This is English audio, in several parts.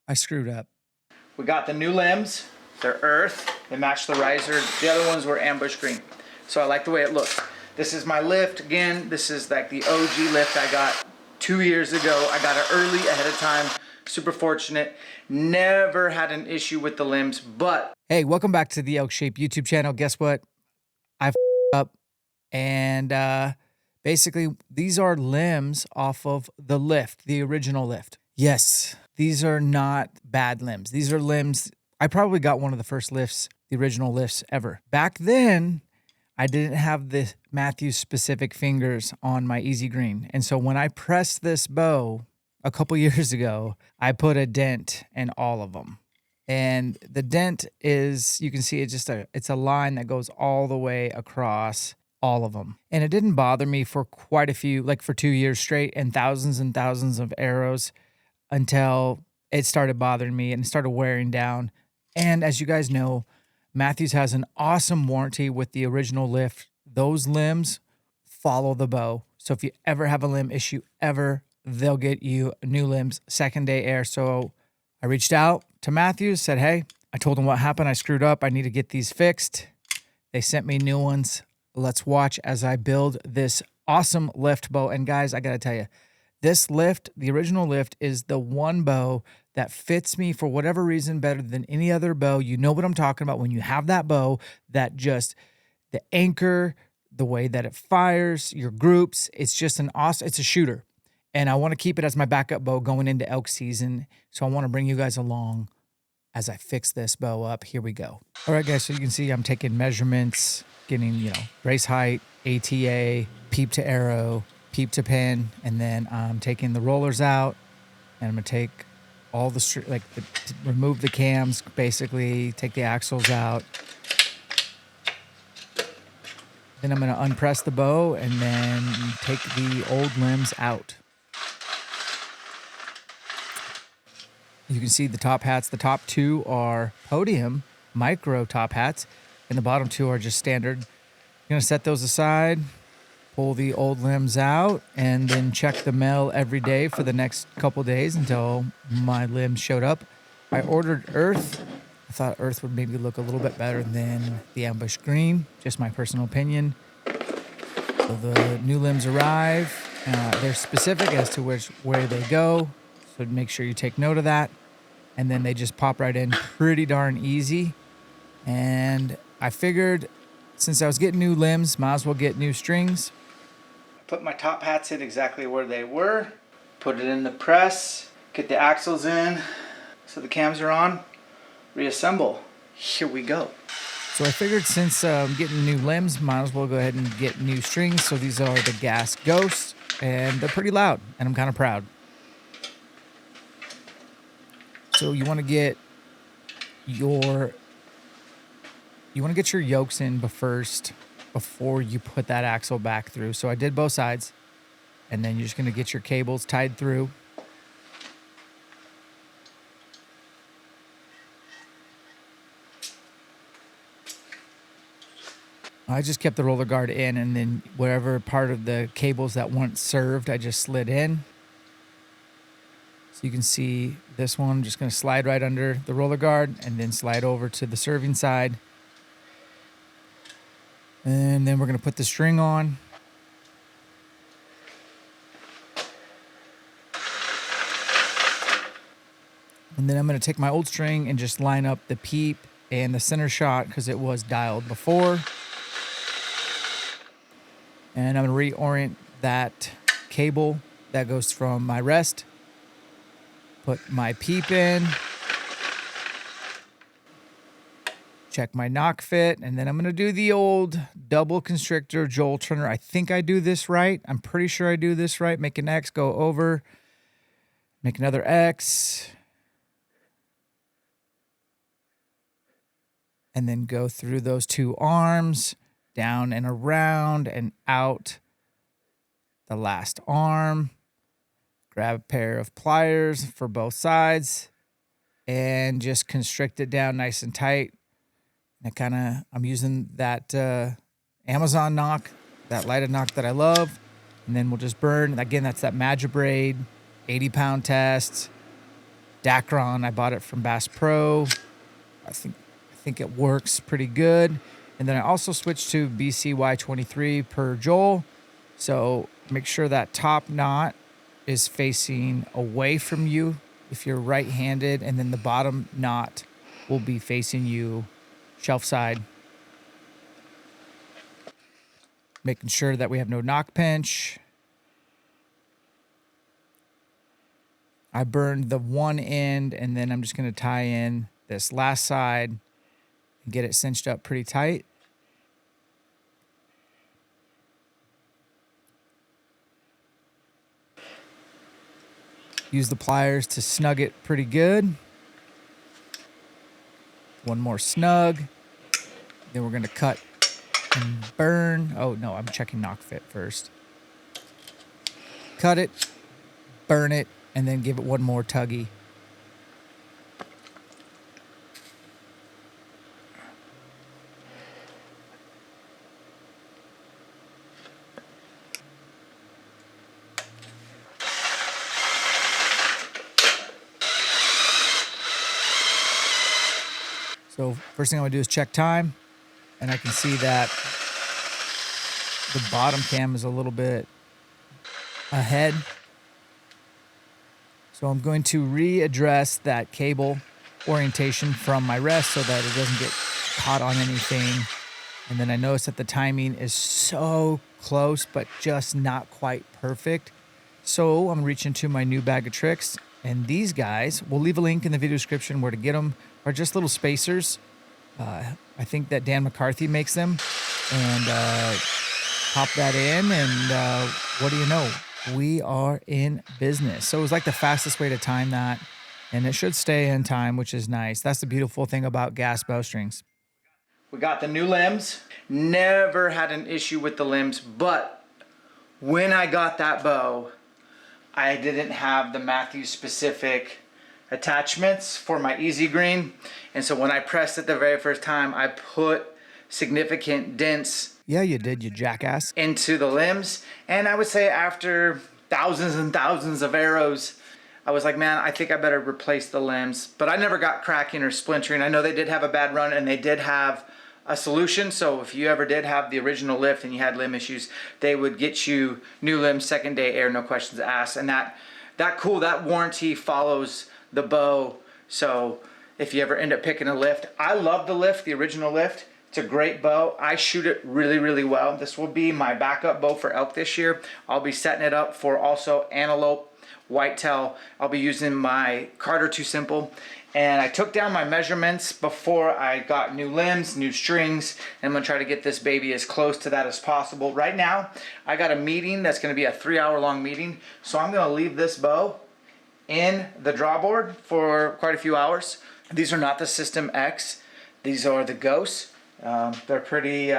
I screwed up. We got the new limbs. They're earth. They match the riser. The other ones were ambush green. So I like the way it looks. This is my lift. Again, this is like the OG lift I got 2 years ago. I got it early, ahead of time. Super fortunate. Never had an issue with the limbs, but... Hey, welcome back to the ElkShape YouTube channel. Guess what? I up. And basically, these are limbs off of the lift, the original lift. Yes, these are not bad limbs. These are limbs... I probably got one of the first lifts, the original lifts ever. Back then, I didn't have the Mathews specific fingers on my Easy Green. And so when I pressed this bow a couple years ago, I put a dent in all of them. And the dent is, you can see it's a line that goes all the way across all of them. And it didn't bother me for quite a few, like for 2 years straight and thousands of arrows until it started bothering me and started wearing down. And as you guys know, Mathews has an awesome warranty with the original lift. Those limbs follow the bow. So if you ever have a limb issue ever, they'll get you new limbs, second day air. So I reached out to Mathews, said, hey, I told them what happened. I screwed up. I need to get these fixed. They sent me new ones. Let's watch as I build this awesome lift bow. And guys, I got to tell you, this lift, the original lift, is the one bow that fits me for whatever reason better than any other bow. You know what I'm talking about when you have that bow that just, the anchor, the way that it fires, your groups, it's just an awesome, it's a shooter. And I want to keep it as my backup bow going into elk season. So I want to bring you guys along as I fix this bow up. Here we go. All right, guys, so you can see I'm taking measurements, getting, brace height, ATA, peep to arrow, peep to pin, and then I'm taking the rollers out, and I'm gonna take all the remove the cams, basically take the axles out. Then I'm gonna unpress the bow and then take the old limbs out. You can see the top hats. The top two are podium micro top hats, and the bottom two are just standard. I'm gonna set those aside, pull the old limbs out, and then check the mail every day for the next couple days until my limbs showed up. I ordered earth. I thought earth would maybe look a little bit better than the ambush green, just my personal opinion. So the new limbs arrive. They're specific as to where they go, so make sure you take note of that. And then they just pop right in pretty darn easy. And I figured since I was getting new limbs, might as well get new strings. Put my top hats in exactly where they were, put it in the press, get the axles in so the cams are on, reassemble. Here we go. So I figured since I'm getting new limbs, might as well go ahead and get new strings. So these are the Gas Ghosts, and they're pretty loud, and I'm kind of proud. So you want to get your yokes in first before you put that axle back through. So I did both sides, and then you're just going to get your cables tied through. I just kept the roller guard in, and then whatever part of the cables that weren't served, I just slid in. So you can see this one, I'm just going to slide right under the roller guard and then slide over to the serving side. And then we're going to put the string on. And then I'm going to take my old string and just line up the peep and the center shot because it was dialed before. And I'm going to reorient that cable that goes from my rest. Put my peep in. Check my knock fit, and then I'm going to do the old double constrictor Joel Turner. I think I do this right. I'm pretty sure I do this right. Make an X, go over, make another X, and then go through those two arms, down and around and out the last arm. Grab a pair of pliers for both sides and just constrict it down nice and tight. And I'm using that Amazon knock, that lighted knock that I love. And then we'll just burn. Again, that's that Magibraid 80-pound test. Dacron, I bought it from Bass Pro. I think it works pretty good. And then I also switched to BCY23 per Joel. So make sure that top knot is facing away from you if you're right-handed, and then the bottom knot will be facing you shelf side. Making sure that we have no knock pinch. I burned the one end, and then I'm just going to tie in this last side and get it cinched up pretty tight. Use the pliers to snug it pretty good. One more snug. Then we're going to cut and burn. Oh, no, I'm checking knock fit first. Cut it, burn it, and then give it one more tuggy. So first thing I'm gonna do is check time, and I can see that the bottom cam is a little bit ahead. So I'm going to readdress that cable orientation from my rest so that it doesn't get caught on anything. And then I notice that the timing is so close, but just not quite perfect. So I'm reaching to my new bag of tricks, and these guys, we'll leave a link in the video description where to get them, are just little spacers. I think that Dan McCarthy makes them, and pop that in, and what do you know? We are in business. So it was like the fastest way to time that, and it should stay in time, which is nice. That's the beautiful thing about gas bowstrings. We got the new limbs. Never had an issue with the limbs, but when I got that bow, I didn't have the Mathews specific attachments for my easy green. And so when I pressed it the very first time, I put significant dents. Yeah, you did, you jackass. Into the limbs. And I would say after thousands and thousands of arrows, I was like, man, I think I better replace the limbs. But I never got cracking or splintering. I know they did have a bad run, and they did have a solution. So if you ever did have the original lift and you had limb issues, they would get you new limbs, second day air, no questions asked. And that warranty follows the bow. So if you ever end up picking a lift, I love the lift, the original lift. It's a great bow. I shoot it really, really well. This will be my backup bow for elk this year. I'll be setting it up for also antelope, whitetail. I'll be using my Carter Too Simple. And I took down my measurements before I got new limbs, new strings, and I'm gonna try to get this baby as close to that as possible. Right now, I got a meeting that's gonna be a 3-hour-long meeting, so I'm gonna leave this bow in the drawboard for quite a few hours. These are not the System X. These are the Ghosts. They're pretty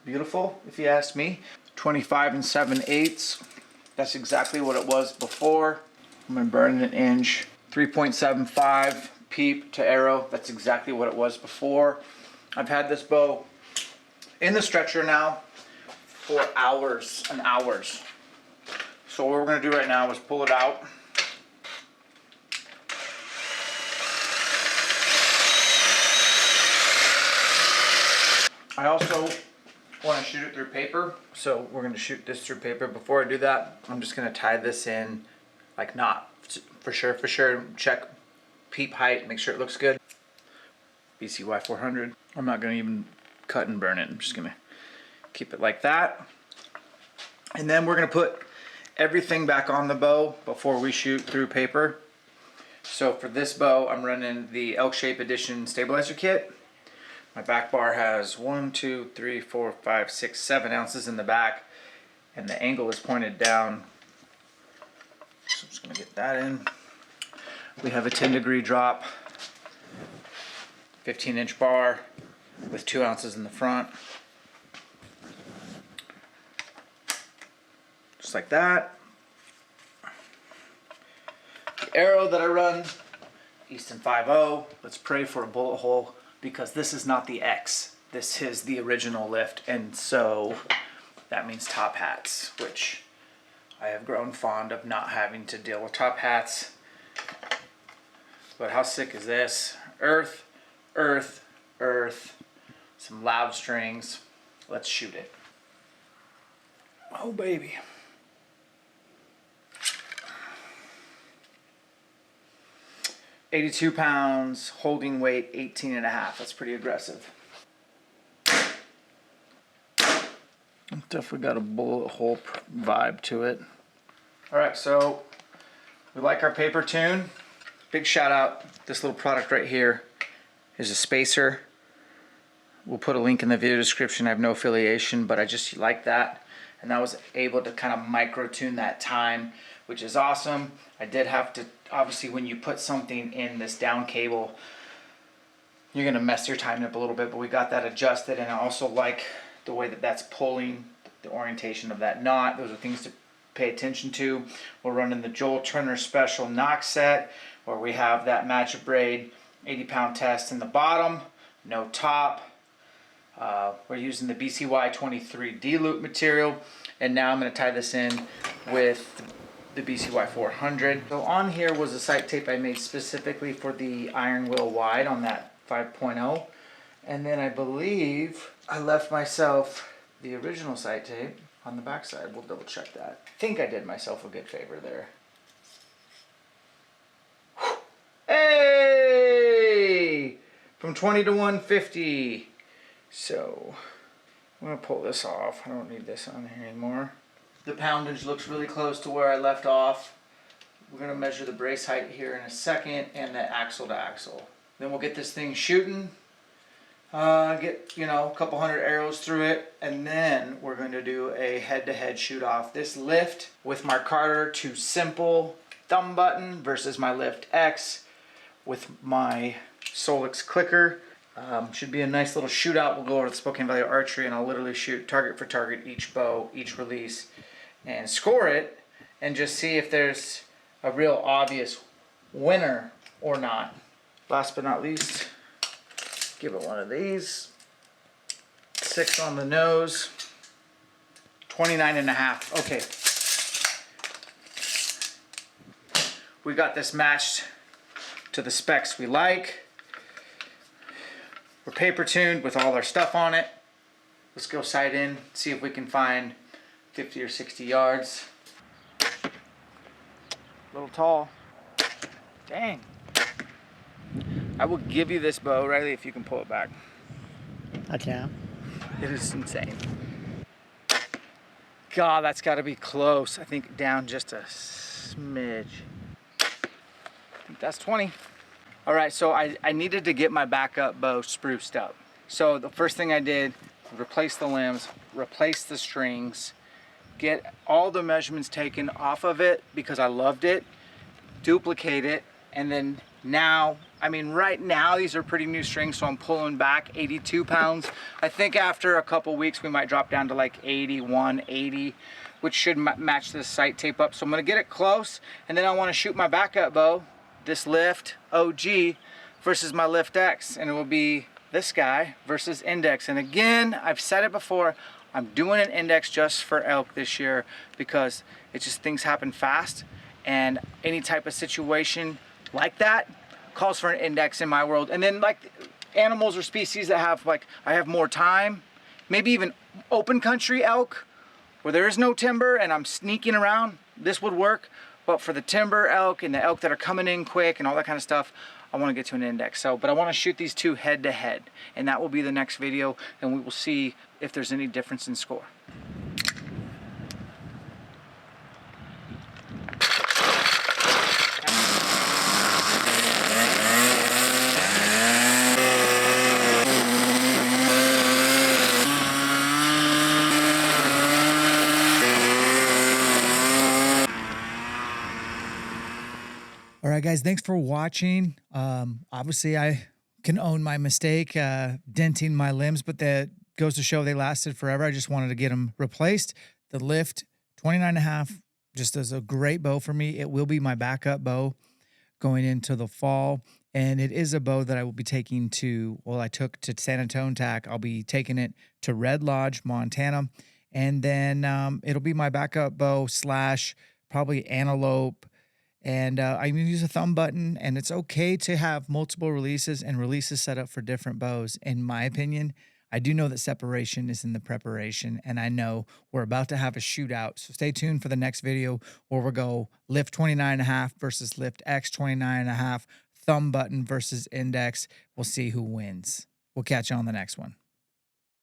beautiful, if you ask me. 25 7/8. That's exactly what it was before. I'm gonna burn an inch. 3.75 peep to arrow. That's exactly what it was before. I've had this bow in the stretcher now for hours and hours. So what we're gonna do right now is pull it out. I also want to shoot it through paper, so we're going to shoot this through paper. Before I do that, I'm just going to tie this in like knot. For sure, check peep height, make sure it looks good. BCY 400. I'm not going to even cut and burn it. I'm just going to keep it like that. And then we're going to put everything back on the bow before we shoot through paper. So for this bow, I'm running the ElkShape Edition stabilizer kit. My back bar has 1, 2, 3, 4, 5, 6, 7 ounces in the back, and the angle is pointed down. So I'm just gonna get that in. We have a 10-degree drop, 15-inch bar with 2 ounces in the front. Just like that. The arrow that I run, Easton 5.0. Let's pray for a bullet hole, because this is not the X. This is the original lift, and so that means top hats, which I have grown fond of not having to deal with top hats. But how sick is this? Earth, earth, earth, some loud strings. Let's shoot it. Oh, baby. $82 pounds, holding weight 18 and a half. That's pretty aggressive. Definitely got a bullet hole vibe to it. All right, so we like our paper tune. Big shout out, this little product right here is a spacer. We'll put a link in the video description. I have no affiliation, but I just like that. And I was able to kind of micro tune that time, which is awesome. I did have to, obviously when you put something in this down cable, you're gonna mess your timing up a little bit, but we got that adjusted. And I also like the way that that's pulling, the orientation of that knot. Those are things to pay attention to. We're running the Joel Turner Special Knock Set, where we have that magic braid 80-pound test in the bottom, no top. We're using the BCY 23 D-loop material, and now I'm going to tie this in with the BCY 400. So on here was a sight tape I made specifically for the iron wheel wide on that 5.0, and then I believe I left myself the original sight tape on the back side. We'll double check that. I think I did myself a good favor there. Hey! From 20 to 150. So I'm gonna pull this off. I don't need this on here anymore. The poundage looks really close to where I left off. We're gonna measure the brace height here in a second and the axle to axle. Then we'll get this thing shooting. Get, you know, a couple hundred arrows through it, and then we're going to do a head-to-head shoot off. This lift with my Carter to simple thumb button versus my Lift X with my Solix clicker. Should be a nice little shootout. We'll go over to the Spokane Valley Archery and I'll literally shoot target for target each bow, each release, and score it and just see if there's a real obvious winner or not. Last but not least, give it one of these. 6 on the nose. 29 and a half. Okay. We got this matched to the specs we like. We're paper tuned with all our stuff on it. Let's go sight in, see if we can find 50 or 60 yards. A little tall. Dang. I will give you this bow, Riley, if you can pull it back. I can. It is insane. God, that's got to be close. I think down just a smidge. I think that's 20. All right, so I needed to get my backup bow spruced up. So the first thing I did, replace the limbs, replace the strings, get all the measurements taken off of it because I loved it, duplicate it, and then now, I mean, right now these are pretty new strings, so I'm pulling back 82 pounds. I think after a couple weeks we might drop down to like 81, 80, which should match this sight tape up. So I'm gonna get it close, and then I wanna shoot my backup bow, this Lift OG versus my Lift X, and it will be this guy versus Index. And again, I've said it before, I'm doing an Index just for elk this year because it's just things happen fast, and any type of situation like that calls for an Index in my world. And then like animals or species that have like, I have more time, maybe even open country elk where there is no timber and I'm sneaking around, this would work. But for the timber elk and the elk that are coming in quick and all that kind of stuff, I want to get to an Index. So, but I want to shoot these two head to head, and that will be the next video, and we will see if there's any difference in score. All right, guys, thanks for watching. Obviously, I can own my mistake, denting my limbs, but that goes to show they lasted forever. I just wanted to get them replaced. The Lift 29 and a half just is a great bow for me. It will be my backup bow going into the fall, and it is a bow that I will be taking to, well, I took to San Antonio Tack. I'll be taking it to Red Lodge, Montana, and then it'll be my backup bow / probably antelope And I'm going to use a thumb button, and it's okay to have multiple releases and releases set up for different bows. In my opinion, I do know that separation is in the preparation, and I know we're about to have a shootout. So stay tuned for the next video where we'll go lift 29.5 versus lift X 29.5, thumb button versus index. We'll see who wins. We'll catch you on the next one.